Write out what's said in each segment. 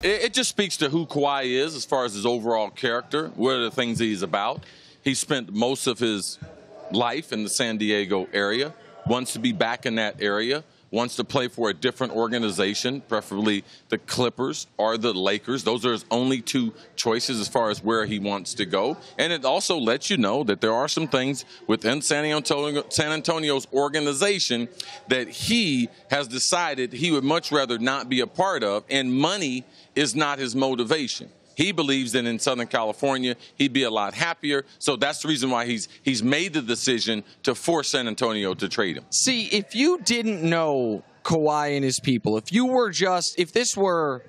It just speaks to who Kawhi is as far as his overall character. What are the things he's about? He spent most of his life in the San Diego area, wants to be back in that area, wants to play for a different organization, preferably the Clippers or the Lakers. Those are his only two choices as far as where he wants to go. And it also lets you know that there are some things within San Antonio's organization that he has decided he would much rather not be a part of, and money is not his motivation. He believes that in Southern California, he'd be a lot happier. So that's the reason why he's made the decision to force San Antonio to trade him. See, if you didn't know Kawhi and his people, if this were,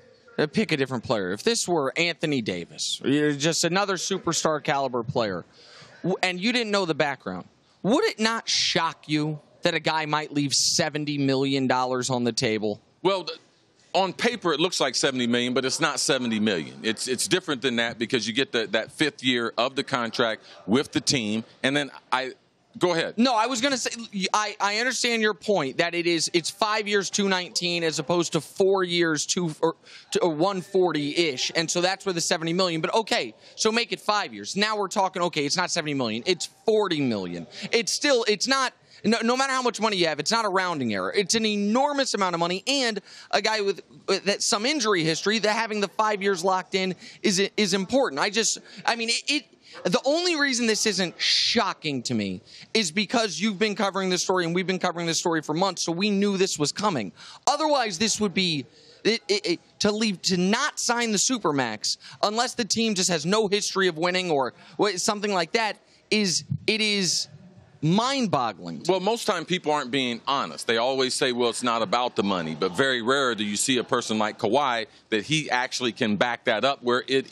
pick a different player, if this were Anthony Davis, just another superstar caliber player, and you didn't know the background, would it not shock you that a guy might leave $70 million on the table? Well, on paper, it looks like $70 million, but it's not $70 million. It's different than that because you get that fifth year of the contract with the team, and then go ahead. No, I was going to say I understand your point that it's 5 years, 219, as opposed to 4 years, 140-ish, and so that's where the $70 million. But okay, so make it 5 years. Now we're talking. Okay, it's not $70 million. It's $40 million. It's not. No matter how much money you have, it's not a rounding error. It's an enormous amount of money, and a guy with some injury history, that having the 5 years locked in is important. The only reason this isn't shocking to me is because you've been covering this story and we've been covering this story for months, so we knew this was coming. Otherwise, this would be to not sign the Supermax unless the team just has no history of winning or something like that. It is mind-boggling. Well, most time people aren't being honest. They always say, well, it's not about the money, but very rare do you see a person like Kawhi that he actually can back that up, where it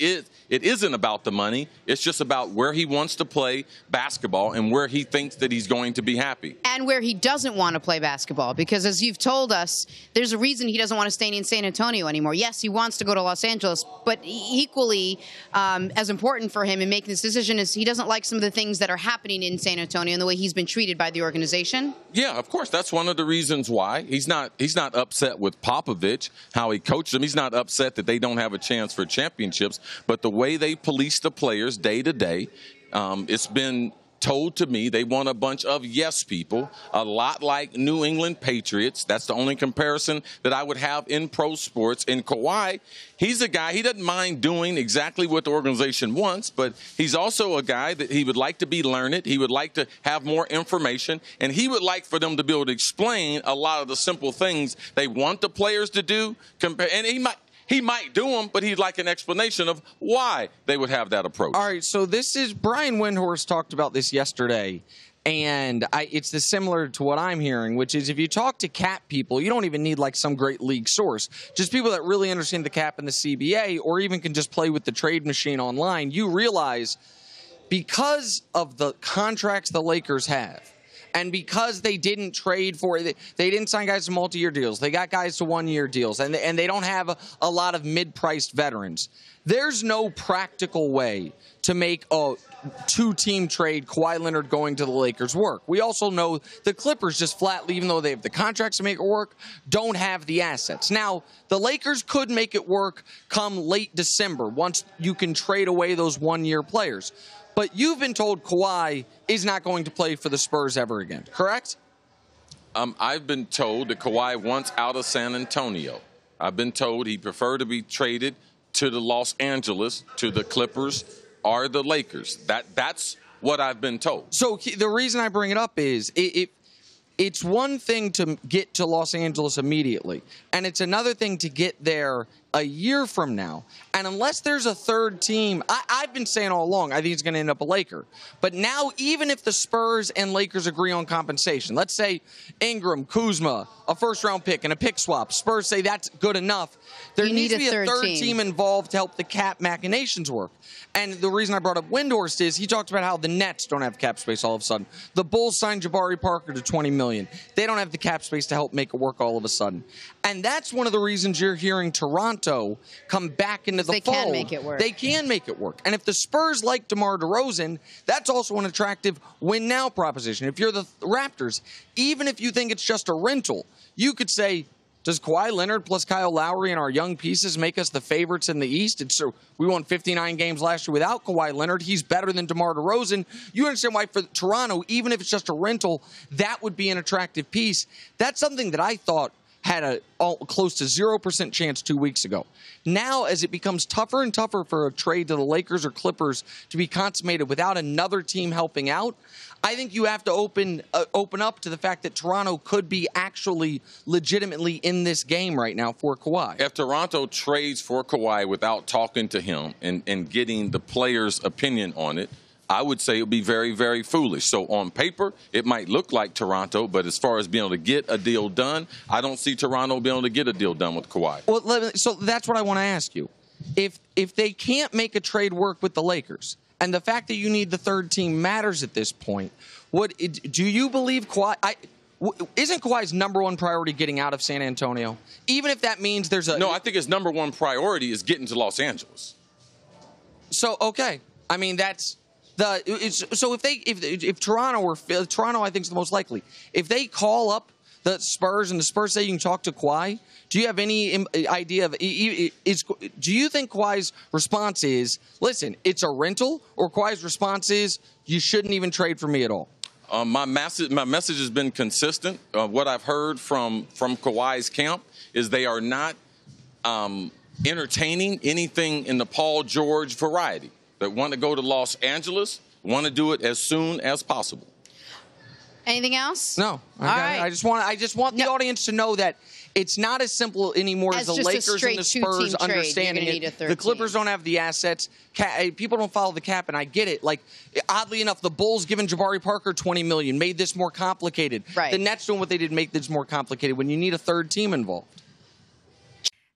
isn't about the money. It's just about where he wants to play basketball and where he thinks that he's going to be happy. And where he doesn't want to play basketball, because as you've told us, there's a reason he doesn't want to stay in San Antonio anymore. Yes, he wants to go to Los Angeles, but equally as important for him in making this decision is he doesn't like some of the things that are happening in San Antonio and the way he's been treated by the organization. Yeah, of course. That's one of the reasons why. He's not upset with Popovich, how he coached them. He's not upset that they don't have a chance for championships. But the way they police the players day to day, it's been told to me they want a bunch of yes people, a lot like New England Patriots. That's the only comparison that I would have in pro sports. And Kawhi, he's a guy, he doesn't mind doing exactly what the organization wants, but he's also a guy that he would like to be learned. He would like to have more information, and he would like for them to be able to explain a lot of the simple things they want the players to do. And he might do them, but he'd like an explanation of why they would have that approach. All right, so Brian Windhorst talked about this yesterday, and it's similar to what I'm hearing, which is if you talk to cap people, you don't even need like some great league source. Just people that really understand the cap and the CBA, or even can just play with the trade machine online, you realize because of the contracts the Lakers have, and because they didn't trade for it, they didn't sign guys to multi-year deals. They got guys to one-year deals, and they don't have a lot of mid-priced veterans. There's no practical way to make a two-team trade, Kawhi Leonard going to the Lakers, work. We also know the Clippers just flatly, even though they have the contracts to make it work, don't have the assets. Now, the Lakers could make it work come late December once you can trade away those one-year players. But you've been told Kawhi is not going to play for the Spurs ever again, correct? I've been told that Kawhi wants out of San Antonio. I've been told he'd prefer to be traded to the Los Angeles, to the Clippers, or the Lakers. That's what I've been told. So the reason I bring it up is it's one thing to get to Los Angeles immediately, and it's another thing to get there a year from now. And unless there's a third team, I've been saying all along, I think it's going to end up a Laker. But now, even if the Spurs and Lakers agree on compensation, let's say Ingram, Kuzma, a first-round pick, and a pick swap, Spurs say that's good enough, there needs to be a third team involved to help the cap machinations work. And the reason I brought up Windhorst is he talked about how the Nets don't have cap space all of a sudden. The Bulls signed Jabari Parker to $20 million. They don't have the cap space to help make it work all of a sudden. And that's one of the reasons you're hearing Toronto come back into the fold. They can make it work. They can make it work. And if the Spurs like DeMar DeRozan, that's also an attractive win-now proposition. If you're the Raptors, even if you think it's just a rental, you could say, Does Kawhi Leonard plus Kyle Lowry and our young pieces make us the favorites in the East? We won 59 games last year without Kawhi Leonard. He's better than DeMar DeRozan. You understand why for Toronto, even if it's just a rental, that would be an attractive piece. That's something that I thought had a close to 0% chance 2 weeks ago. Now, as it becomes tougher and tougher for a trade to the Lakers or Clippers to be consummated without another team helping out, I think you have to open up to the fact that Toronto could be actually legitimately in this game right now for Kawhi. If Toronto trades for Kawhi without talking to him and getting the player's opinion on it, I would say it would be very, very foolish. So on paper, it might look like Toronto, but as far as being able to get a deal done, I don't see Toronto being able to get a deal done with Kawhi. Well, so that's what I want to ask you. If they can't make a trade work with the Lakers, and the fact that you need the third team matters at this point, do you believe Kawhi? Isn't Kawhi's number one priority getting out of San Antonio? Even if that means there's a... No, I think his number one priority is getting to Los Angeles. So, okay. I mean, that's... So if Toronto Toronto, I think is the most likely. If they call up the Spurs and the Spurs say you can talk to Kawhi, do you have any idea of do you think Kawhi's response is, listen, it's a rental, or Kawhi's response is, you shouldn't even trade for me at all? My message has been consistent. What I've heard from Kawhi's camp is they are not entertaining anything in the Paul George variety. That want to go to Los Angeles, want to do it as soon as possible. Anything else? No. I just want the audience to know that it's not as simple anymore as the Lakers and the Spurs understanding it. The Clippers don't have the assets. People don't follow the cap, and I get it. Like, oddly enough, the Bulls giving Jabari Parker $20 million made this more complicated. Right. The Nets doing what they did make this more complicated when you need a third team involved.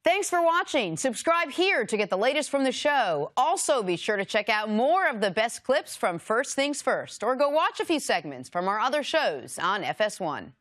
Thanks for watching. Subscribe here to get the latest from the show. Also, be sure to check out more of the best clips from First Things First, or go watch a few segments from our other shows on FS1.